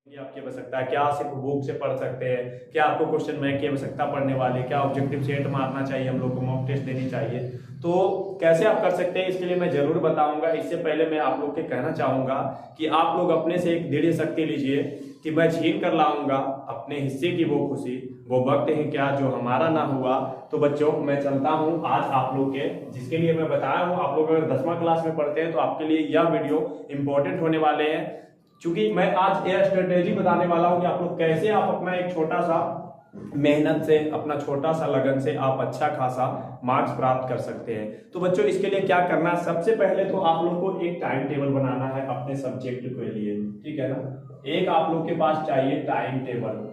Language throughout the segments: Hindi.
की आपकी आवश्यकता है, क्या सिर्फ बुक से पढ़ सकते हैं, क्या आपको क्वेश्चन बैंक की आवश्यकता पढ़ने वाली, क्या ऑब्जेक्टिव सेट मारना चाहिए, हम लोग को मॉक टेस्ट देनी चाहिए, तो कैसे आप कर सकते हैं इसके लिए मैं जरूर बताऊंगा। इससे पहले मैं आप लोग के कहना चाहूंगा कि आप लोग अपने से एक दृढ़ शक्ति लीजिए कि मैं छीन कर लाऊंगा अपने हिस्से की वो खुशी, वो वक्त है क्या जो हमारा ना हुआ। तो बच्चों मैं चलता हूं आज आप लोग के, जिसके लिए मैं बताया हूं, आप लोग अगर 10वां क्लास में पढ़ते हैं तो आपके लिए यह वीडियो इंपॉर्टेंट होने वाले हैं, क्योंकि मैं आज यह स्ट्रेटेजी बताने वाला हूं कि आप लोग कैसे आप अपना एक छोटा सा मेहनत से, अपना छोटा सा लगन से आप अच्छा खासा मार्क्स प्राप्त कर सकते हैं। तो बच्चों इसके लिए क्या करना है, सबसे पहले तो आप लोग को एक टाइम टेबल बनाना है अपने सब्जेक्ट के लिए, ठीक है ना। एक आप लोग के पास चाहिए टाइम टेबल।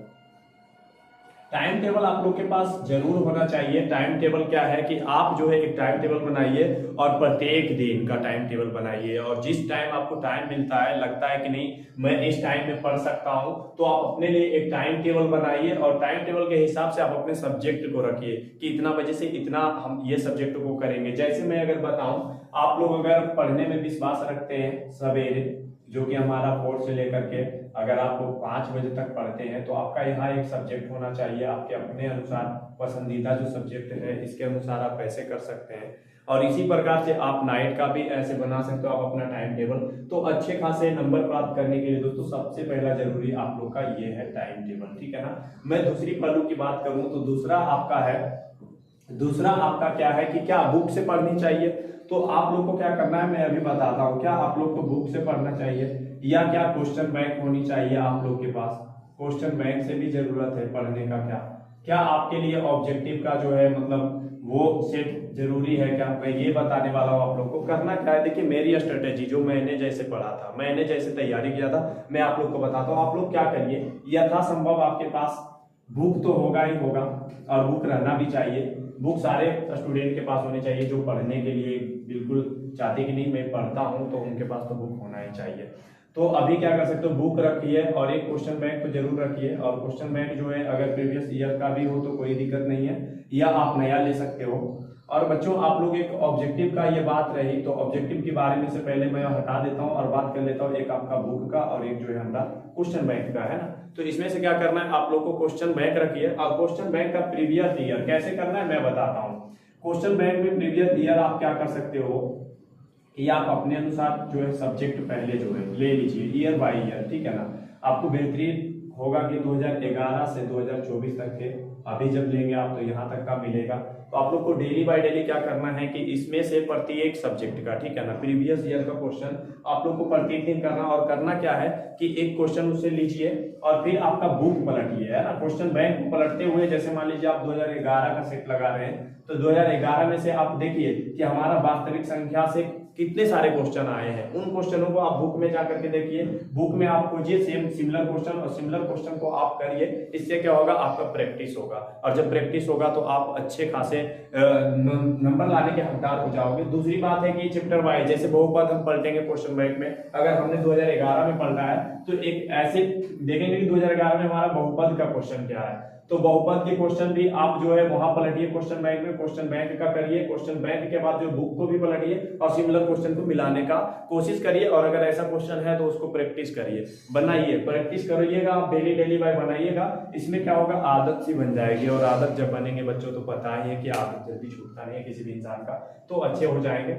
टाइम टेबल आप लोग के पास जरूर होना चाहिए। टाइम टेबल क्या है कि आप जो है एक टाइम टेबल बनाइए और प्रत्येक दिन का टाइम टेबल बनाइए, और जिस टाइम आपको टाइम मिलता है, लगता है कि नहीं मैं इस टाइम में पढ़ सकता हूं, तो आप अपने लिए एक टाइम टेबल बनाइए और टाइम टेबल के हिसाब से आप अपने सब्जेक्ट को रखिए कि इतना बजे से इतना हम ये सब्जेक्ट को करेंगे। जैसे मैं अगर बताऊं, आप लोग अगर पढ़ने में विश्वास रखते हैं सवेरे, जो कि हमारा 4 से लेकर के अगर आप लोग 5 बजे तक पढ़ते हैं, तो आपका यहाँ एक सब्जेक्ट होना चाहिए आपके अपने अनुसार पसंदीदा जो सब्जेक्ट है, इसके अनुसार आप ऐसे कर सकते हैं। और इसी प्रकार से आप नाइट का भी ऐसे बना सकते हो आप अपना टाइम टेबल। तो अच्छे खासे नंबर प्राप्त करने के लिए दोस्तों सबसे पहला जरूरी आप लोग का ये है टाइम टेबल, ठीक है ना। मैं दूसरी पहलू की बात करूं तो दूसरा आपका क्या है कि क्या बुक से पढ़नी चाहिए। तो आप लोग को क्या करना है मैं अभी बताता हूँ। क्या आप लोग को बुक से पढ़ना चाहिए या क्या क्वेश्चन बैंक होनी चाहिए आप लोग के पास। क्वेश्चन बैंक से भी जरूरत है पढ़ने का। क्या क्या आपके लिए ऑब्जेक्टिव का जो है मतलब वो सेट जरूरी है क्या, मैं ये बताने वाला हूँ आप लोग को। करना क्या है, देखिए मेरी स्ट्रेटेजी जो मैंने जैसे पढ़ा था, मैंने जैसे तैयारी किया था, मैं आप लोग को बताता हूँ। आप लोग क्या करिए, यथासंभव आपके पास बुक तो होगा ही होगा, और बुक रहना भी चाहिए। बुक सारे स्टूडेंट के पास होनी चाहिए जो पढ़ने के लिए बिल्कुल चाहते कि नहीं मैं पढ़ता हूं, तो उनके पास तो बुक होना ही चाहिए। तो अभी क्या कर सकते हो, बुक रखिए और एक क्वेश्चन बैंक तो जरूर रखिए। और क्वेश्चन बैंक जो है अगर प्रीवियस ईयर का भी हो तो कोई दिक्कत नहीं है, या आप नया ले सकते हो। और बच्चों आप लोग एक ऑब्जेक्टिव का ये बात रही, तो ऑब्जेक्टिव के बारे में से पहले मैं हटा देता हूँ और बात कर लेता हूँ एक आपका बुक का और एक जो है हमारा क्वेश्चन बैंक का, है ना। तो इसमें से क्या करना है, आप लोग को क्वेश्चन बैंक रखिए और क्वेश्चन बैंक का प्रीवियस ईयर कैसे करना है मैं बताता हूँ। क्वेश्चन बैंक में प्रीवियस ईयर आप क्या कर सकते हो कि आप अपने अनुसार जो है सब्जेक्ट पहले जो है ले लीजिए ईयर बाय ईयर, ठीक है ना। आपको बेहतरीन होगा कि 2011 से 2024 तक के अभी जब लेंगे आप तो यहाँ तक का मिलेगा। तो आप लोग को डेली बाय डेली क्या करना है कि इसमें से प्रत्येक सब्जेक्ट का, ठीक है ना, प्रीवियस ईयर का क्वेश्चन आप लोग को प्रत्येक दिन करना। और करना क्या है कि एक क्वेश्चन उससे लीजिए और फिर आपका बुक पलटिए, है ना। क्वेश्चन बैंक पलटते हुए जैसे मान लीजिए आप 2011 का सेट लगा रहे हैं, तो 2011 में से आप देखिए कि हमारा वास्तविक संख्या से कितने सारे क्वेश्चन आए हैं। उन क्वेश्चनों को आप बुक में जाकर के देखिए, बुक में आप खोजिए सेम सिमिलर क्वेश्चन और सिमिलर क्वेश्चन को आप करिए। इससे क्या होगा, आपका प्रैक्टिस होगा, और जब प्रैक्टिस होगा तो आप अच्छे खासे नंबर लाने के हकदार हो जाओगे। दूसरी बात है कि चैप्टर वाइज जैसे बहुपद हम पलटेंगे क्वेश्चन बैंक में, अगर हमने 2011 में पलटा है तो एक ऐसे देखेंगे कि 2011 में हमारा बहुपद का क्वेश्चन क्या है, तो बहुपद के क्वेश्चन भी आप जो है वहां पलटिए क्वेश्चन बैंक में, क्वेश्चन बैंक का करिए। क्वेश्चन बैंक के बाद जो बुक को भी पलटिए और सिमिलर क्वेश्चन को मिलाने का कोशिश करिए। और अगर ऐसा क्वेश्चन है तो उसको प्रैक्टिस करिए, बनाइए, प्रैक्टिस करिएगा आप डेली डेली बाय बनाइएगा। इसमें क्या होगा, आदत सी बन जाएगी, और आदत जब बनेंगे बच्चों तो पता ही है कि आदत जल्दी छूटता नहीं है किसी भी इंसान का, तो अच्छे हो जाएंगे।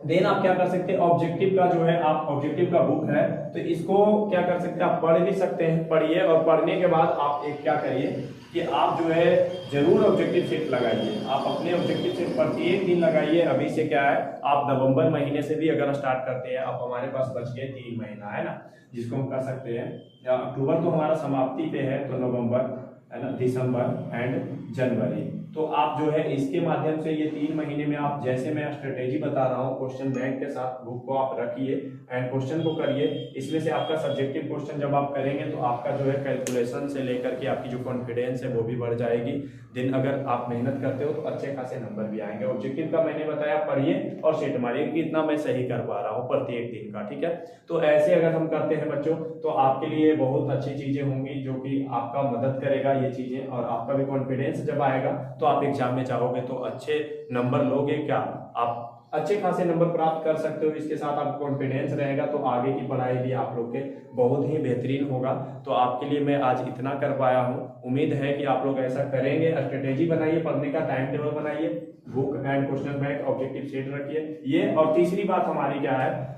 देन आप क्या कर सकते हैं, ऑब्जेक्टिव का जो है आप ऑब्जेक्टिव का बुक है तो इसको क्या कर सकते हैं, आप पढ़ भी सकते हैं, पढ़िए। और पढ़ने के बाद आप एक क्या करिए कि आप जो है जरूर ऑब्जेक्टिव सेट लगाइए। आप अपने ऑब्जेक्टिव सेट प्रत्येक दिन लगाइए। अभी से क्या है, आप नवंबर महीने से भी अगर स्टार्ट करते हैं, अब हमारे पास बच गए 3 महीना, है ना, जिसको हम कर सकते हैं। अक्टूबर तो हमारा समाप्ति पे है, तो नवंबर, है ना, दिसंबर एंड जनवरी। तो आप जो है इसके माध्यम से ये 3 महीने में आप जैसे मैं स्ट्रेटेजी बता रहा हूँ क्वेश्चन बैंक के साथ बुक को आप रखिए एंड क्वेश्चन को करिए। इसमें से आपका सब्जेक्टिव क्वेश्चन जब आप करेंगे तो आपका जो है कैलकुलेशन से लेकर के आपकी जो कॉन्फिडेंस है वो भी बढ़ जाएगी। दिन अगर आप मेहनत करते हो तो अच्छे खासे नंबर भी आएंगे। ऑब्जेक्टिव का मैंने बताया पढ़िए और सेट मारिए कि इतना मैं सही कर पा रहा हूँ प्रत्येक दिन का, ठीक है। तो ऐसे अगर हम करते हैं बच्चों तो आपके लिए बहुत अच्छी चीजें होंगी जो कि आपका मदद करेगा ये चीजें, और आपका भी कॉन्फिडेंस जब आएगा तो आप एग्जाम में जाओगे तो अच्छे नंबर लोगे। क्या आप अच्छे खासे नंबर प्राप्त कर सकते हो। इसके साथ आप कॉन्फिडेंस रहेगा तो आगे की पढ़ाई भी आप लोग के बहुत ही बेहतरीन होगा। तो आपके लिए मैं आज इतना कर पाया हूँ। उम्मीद है कि आप लोग ऐसा करेंगे। स्ट्रेटेजी बनाइए, पढ़ने का टाइम टेबल बनाइए, book and question bank objective set रखिए ये। और तीसरी बात हमारी क्या है,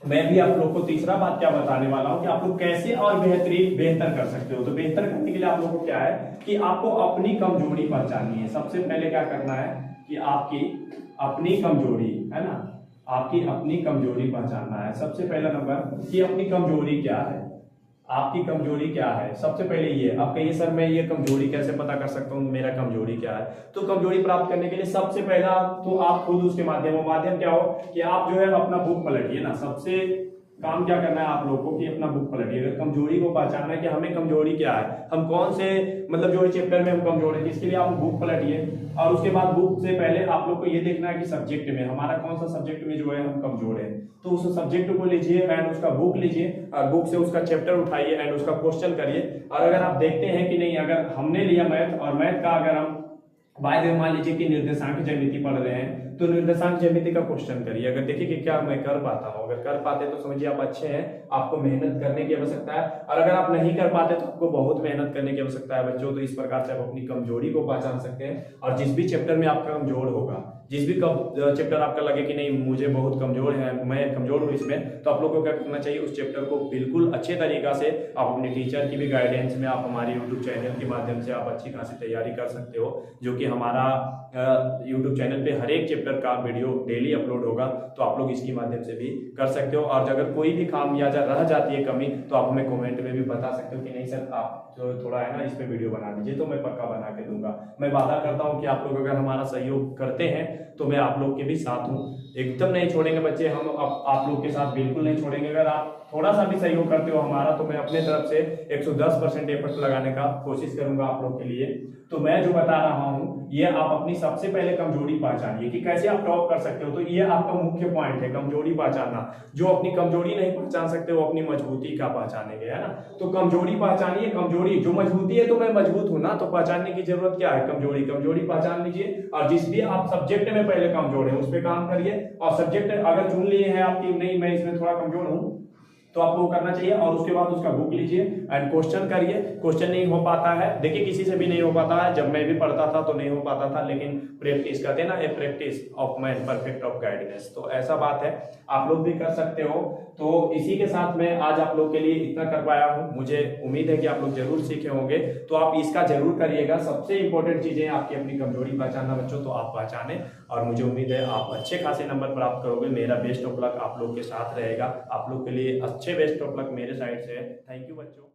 मैं भी आप लोग को तीसरा बात क्या बताने वाला हूं कि आप लोग कैसे और बेहतर कर सकते हो। तो बेहतर करने के लिए आप लोग को क्या है कि आपको अपनी कमजोरी पहचाननी है। सबसे पहले क्या करना है कि आपकी अपनी कमजोरी है ना, आपकी अपनी कमजोरी पहचानना है। सबसे पहला नंबर कि अपनी कमजोरी क्या है, आपकी कमजोरी क्या है। सबसे पहले ये आप कहिए सर मैं ये कमजोरी कैसे पता कर सकता हूँ, मेरा कमजोरी क्या है। तो कमजोरी प्राप्त करने के लिए सबसे पहला तो आप खुद उसके माध्यम क्या हो कि आप जो है अपना बुक पलटिए ना। सबसे काम क्या करना है आप लोग को कि अपना बुक पलटिए। अगर कमजोरी को पहचानना है कि हमें कमजोरी क्या है, हम कौन से मतलब जो चैप्टर में हम कमजोर हैं, इसके लिए आप बुक पलटिए। और उसके बाद बुक से पहले आप लोग को ये देखना है कि सब्जेक्ट में हमारा कौन सा सब्जेक्ट में जो है हम कमजोर है। तो उस सब्जेक्ट को लीजिए एंड उसका बुक लीजिए और बुक से उसका चैप्टर उठाइए एंड उसका क्वेश्चन करिए। और अगर आप देखते हैं कि नहीं, अगर हमने लिया मैथ और मैथ का अगर हम बाय द वे मान लीजिए कि निर्देशांक ज्यामिति पढ़ रहे हैं तो निर्देशांक ज्यामिति का क्वेश्चन करिए। अगर देखिए कि क्या मैं कर पाता हूं, अगर कर पाते तो समझिए आप अच्छे हैं, आपको मेहनत करने की आवश्यकता है। और अगर आप नहीं कर पाते तो आपको बहुत मेहनत करने की आवश्यकता है बच्चों। तो इस प्रकार से आप अपनी कमजोरी को पहचान सकते हैं। और जिस भी चैप्टर में आपका कमजोर होगा, जिस भी चैप्टर आपका लगे कि नहीं मुझे बहुत कमजोर है, मैं कमजोर हूँ इसमें, तो आप लोग को क्या करना चाहिए, उस चैप्टर को बिल्कुल अच्छे तरीका से आप अपने टीचर की भी गाइडेंस में आप हमारे यूट्यूब चैनल के माध्यम से आप अच्छी खासी तैयारी कर सकते हो। जो कि हमारा यूट्यूब चैनल पे हर एक चैप्टर का वीडियो डेली अपलोड होगा। तो आप लोग इसके माध्यम से भी कर सकते हो। और अगर कोई भी खामियाजा रह जाती है कमी, तो आप हमें कमेंट में भी बता सकते हो कि नहीं सर आप जो थोड़ा है ना इस पे वीडियो बना दीजिए, तो मैं पक्का बना के दूंगा। मैं वादा करता हूँ कि आप लोग अगर हमारा सहयोग करते हैं तो मैं आप लोग के भी साथ हूँ, एकदम नहीं छोड़ेंगे बच्चे। हम आप लोग के साथ बिल्कुल नहीं छोड़ेंगे। अगर आप थोड़ा सा भी सहयोग करते हो हमारा, तो मैं अपने तरफ से 110% एफर्ट लगाने का कोशिश करूंगा आप लोग के लिए। तो मैं जो बता रहा हूँ ये आप अपनी सबसे पहले कमजोरी पहचानिए कि कैसे आप टॉप कर सकते हो। तो ये आपका मुख्य पॉइंट है, कमजोरी पहचानना। जो अपनी कमजोरी नहीं पहचान सकते वो अपनी मजबूती का पहचानेंगे, है ना। तो कमजोरी पहचानिए, कमजोरी जो मजबूती है, तो मैं मजबूत हूं ना, तो पहचानने की जरूरत क्या है, कमजोरी पहचान लीजिए। और जिस भी आप सब्जेक्ट में पहले कमजोर है उस पर काम करिए। और सब्जेक्ट अगर चुन लिए हैं आपकी नहीं मैं इसमें थोड़ा कमजोर हूँ, तो आपको करना चाहिए। और उसके बाद उसका बुक लीजिए एंड क्वेश्चन करिए। क्वेश्चन नहीं हो पाता है, देखिए किसी से भी नहीं हो पाता है, जब मैं भी पढ़ता था तो नहीं हो पाता था, लेकिन प्रैक्टिस करते हैं ना, a practice of man perfect of guidance. तो ऐसा बात है, आप लोग भी कर सकते हो। तो इसी के साथ मैं आज आप लोग के लिए इतना कर पाया हूँ। मुझे उम्मीद है कि आप लोग जरूर सीखे होंगे, तो आप इसका जरूर करिएगा। सबसे इंपॉर्टेंट चीजें आपकी अपनी कमजोरी पहचानना बच्चों, तो आप पहचाने। और मुझे उम्मीद है आप अच्छे खासे नंबर प्राप्त करोगे। मेरा बेस्ट ऑफ लक आप लोग के साथ रहेगा। आप लोग के लिए अच्छे बेस्ट ऑफ लक मेरे साइड से है। थैंक यू बच्चों।